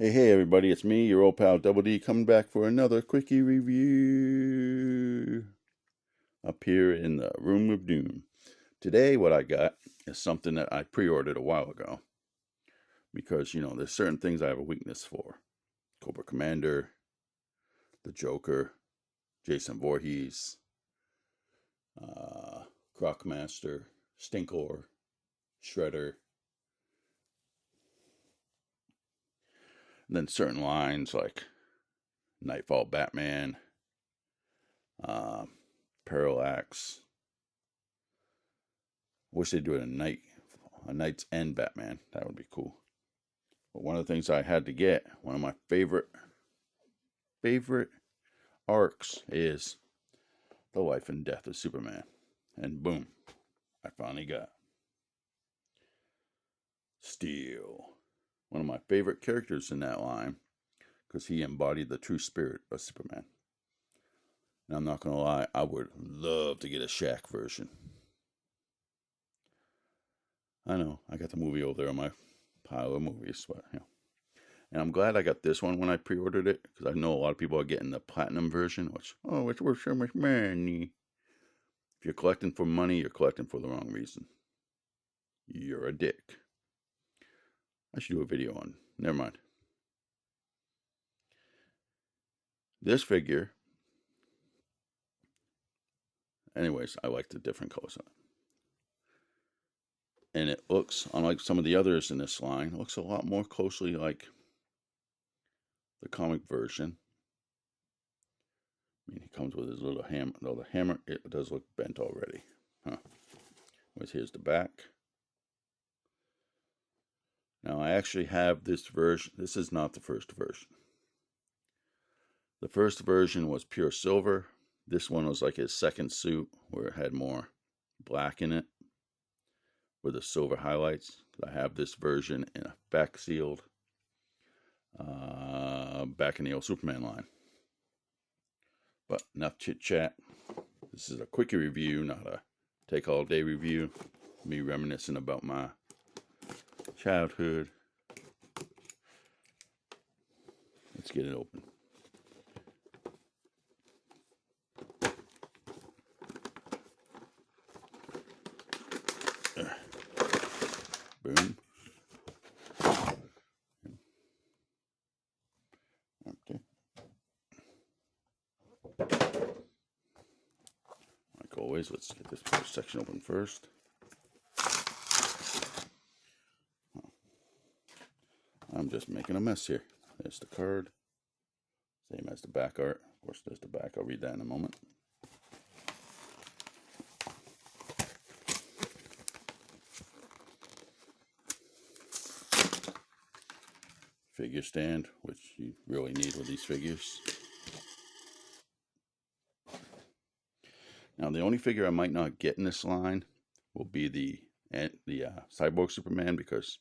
Hey, everybody, it's me, your old pal Double D, coming back for another quickie review up here in the Room of Doom. Today, what I got is something that I pre ordered a while ago because, there's certain things I have a weakness for: Cobra Commander, the Joker, Jason Voorhees, uh, Crockmaster, Stinkor, Shredder, and then certain lines like Nightfall Batman, uh, Parallax. Wish they'd do it a Night's End Batman. That would be cool. But one of the things I had to get, one of my favorite arcs, is the life and death of Superman. And boom, I finally got Steel. One of my favorite characters in that line, because he embodied the true spirit of Superman. And I'm not gonna lie, I would love to get a Shaq version. I know, I got the movie over there on my pile of movies, but And I'm glad I got this one when I pre-ordered it, because I know a lot of people are getting the platinum version, it's worth so much money. If you're collecting for money, you're collecting for the wrong reason. You're a dick. I should do a video on. Never mind. This figure. Anyways, I like the different colors on it. And it looks, unlike some of the others in this line, it looks a lot more closely like the comic version. I mean, he comes with his little hammer. No, the hammer, it does look bent already. Here's the back. Now, I actually have this version. This is not the first version. The first version was pure silver. This one was like his second suit, where it had more black in it with the silver highlights. I have this version in a back sealed, back in the old Superman line. But enough chit chat. This is a quickie review, not a take all day review. Me reminiscing about my childhood. Let's get it open. Boom. Okay. Like always, let's get this first section open first. I'm just making a mess here. There's the card. Same as the back art. Of course, there's the back. I'll read that in a moment. Figure stand, which you really need with these figures. Now, the only figure I might not get in this line will be the Cyborg Superman, because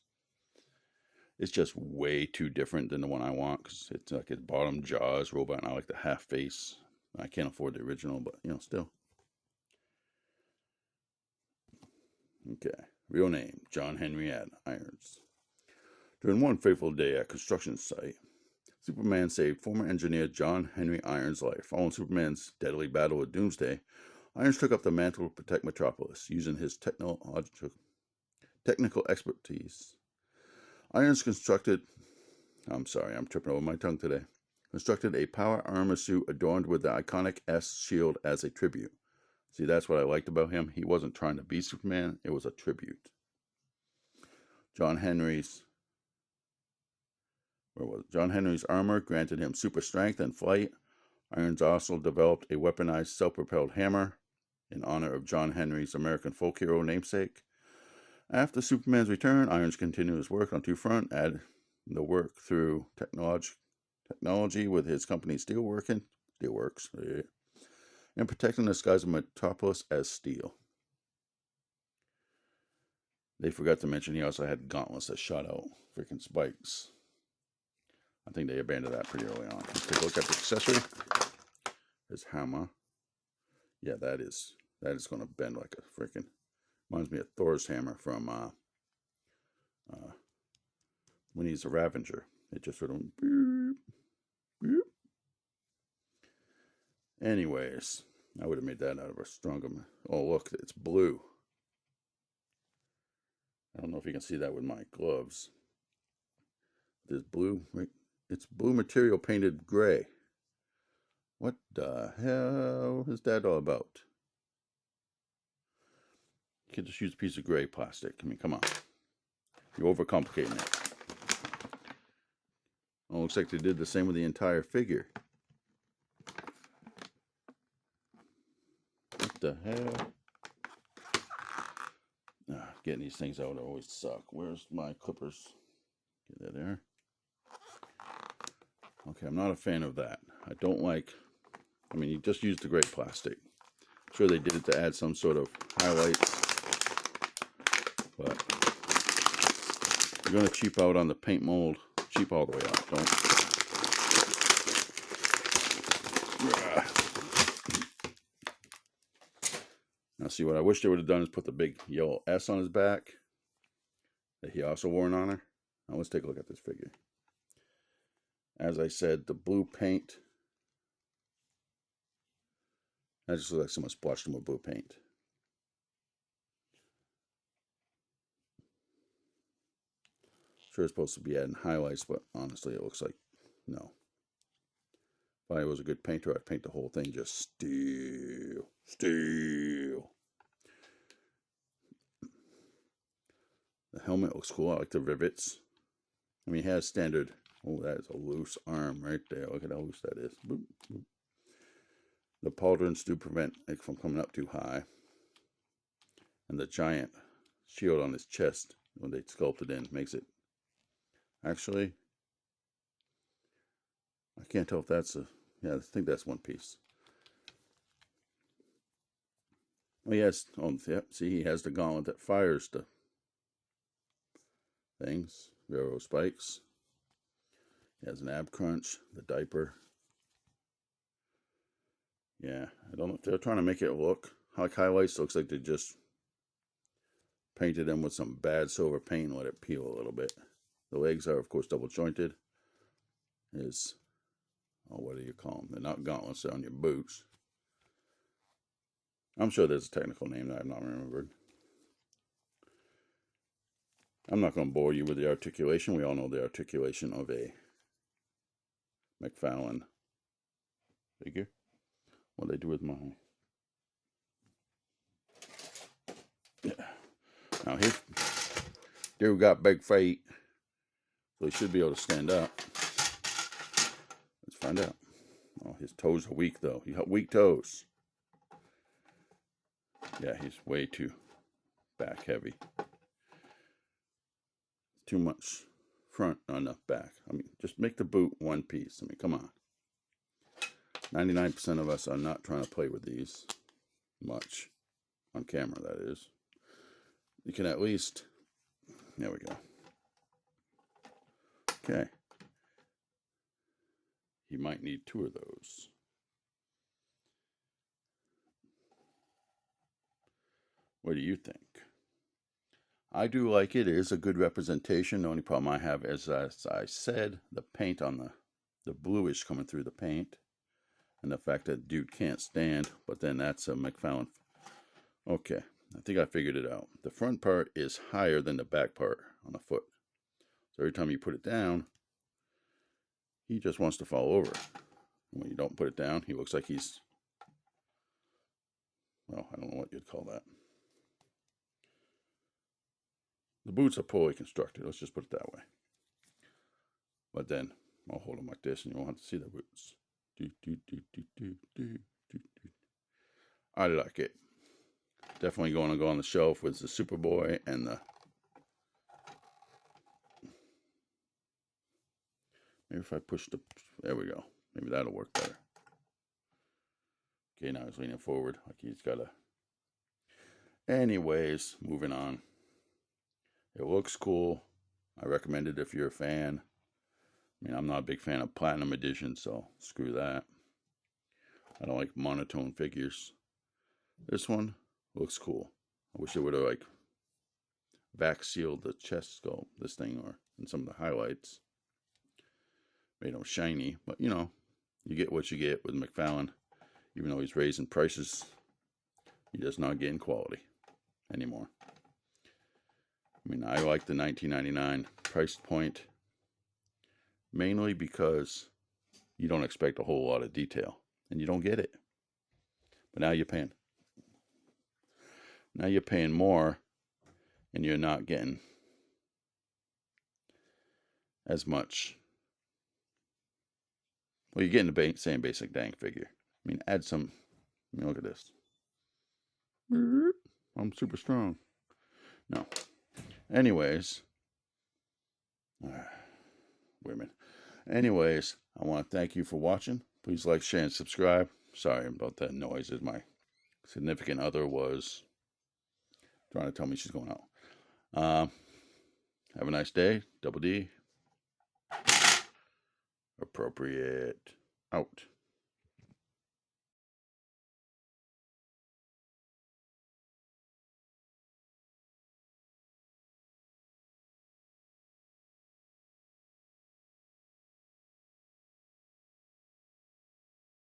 it's just way too different than the one I want, because it's like his bottom jaws robot, and I like the half face. I can't afford the original, but still. Okay, real name, John Henry Irons. During one fateful day at construction site, Superman saved former engineer John Henry Irons' life. Following Superman's deadly battle with Doomsday, Irons took up the mantle to protect Metropolis, using his technical expertise. Irons constructed I'm tripping over my tongue today. Constructed a power armor suit adorned with the iconic S shield as a tribute. See, that's what I liked about him. He wasn't trying to be Superman, it was a tribute. John Henry's armor granted him super strength and flight. Irons also developed a weaponized self-propelled hammer in honor of John Henry's American folk hero namesake. After Superman's return, Irons continued his work on two fronts, added the work through technology with his company Steelworks, and protecting the skies of Metropolis as Steel. They forgot to mention he also had gauntlets that shot out freaking spikes. I think they abandoned that pretty early on. Let's take a look at the accessory. His hammer. Yeah, that is going to bend like a freaking. Reminds me of Thor's hammer from when he's a Ravager. It just sort of boop, boop. Anyways, I would have made that out of a stronger. Oh, look, it's blue. I don't know if you can see that with my gloves. There's blue. Wait, it's blue material painted gray. What the hell is that all about? You could just use a piece of gray plastic. I mean, come on. You're overcomplicating it. Oh, looks like they did the same with the entire figure. What the hell? Getting these things out always suck. Where's my clippers? Get that there. Okay, I'm not a fan of that. I don't like, I mean, you just used the gray plastic. I'm sure they did it to add some sort of highlights. But you're going to cheap out on the paint mold. Cheap all the way out. Don't. Now, see, what I wish they would have done is put the big yellow S on his back that he also wore an honor. Now, let's take a look at this figure. As I said, the blue paint. That just looks like someone splashed him with blue paint. Sure, it's supposed to be adding highlights, but honestly, it looks like no. If I was a good painter, I'd paint the whole thing just steel. The helmet looks cool. I like the rivets. I mean, he has standard. Oh, that is a loose arm right there. Look at how loose that is. Boop, boop. The pauldrons do prevent it from coming up too high. And the giant shield on his chest, when they sculpted in, makes it. Actually, I can't tell if that's a. Yeah, I think that's one piece. Oh, yes. Oh, yep. See, he has the gauntlet that fires the things. Railroad spikes. He has an ab crunch, the diaper. Yeah, I don't know if they're trying to make it look like highlights. Looks like they just painted them with some bad silver paint and let it peel a little bit. The legs are, of course, double jointed. What do you call them? They're not gauntlets, they're on your boots. I'm sure there's a technical name that I've not remembered. I'm not going to bore you with the articulation. We all know the articulation of a McFarlane figure. What do they do with my... Yeah. Now here, dude got big feet, so he should be able to stand up. Let's find out. Oh, his toes are weak though. He got weak toes. Yeah, he's way too back heavy. Too much front, not enough back. I mean, just make the boot one piece. I mean, come on. 99% of us are not trying to play with these much. On camera, that is. You can at least... There we go. Okay. He might need 2 of those. What do you think? I do like it. It is a good representation. The only problem I have is, as I said, the paint on the bluish coming through the paint. And the fact that dude can't stand. But then that's a McFarlane. Okay. I think I figured it out. The front part is higher than the back part on the foot. So every time you put it down, he just wants to fall over. And when you don't put it down, he looks like he's... Well, I don't know what you'd call that. The boots are poorly constructed. Let's just put it that way. But then I'll hold them like this and you won't have to see the boots. I like it. Definitely going to go on the shelf with the Superboy and the... Maybe if I push the... There we go. Maybe that'll work better. Okay, now he's leaning forward like he's got a... Anyways, moving on. It looks cool. I recommend it if you're a fan. I mean, I'm not a big fan of Platinum Edition, so screw that. I don't like monotone figures. This one looks cool. I wish it would have like vac sealed the chest sculpt, this thing, or in some of the highlights. made them shiny. But, you know, you get what you get with McFarlane. Even though he's raising prices, he does not gain quality anymore. I mean, I like the $19.99 price point, mainly because you don't expect a whole lot of detail, and you don't get it. But now you're paying more, and you're not getting as much. Well, you're getting the same basic dang figure. I mean, add some. I mean, look at this. I'm super strong. No. Anyways. Wait a minute. Anyways, I want to thank you for watching. Please like, share, and subscribe. Sorry about that noise. My significant other was trying to tell me she's going out. Have a nice day. Double D. Appropriate. Out.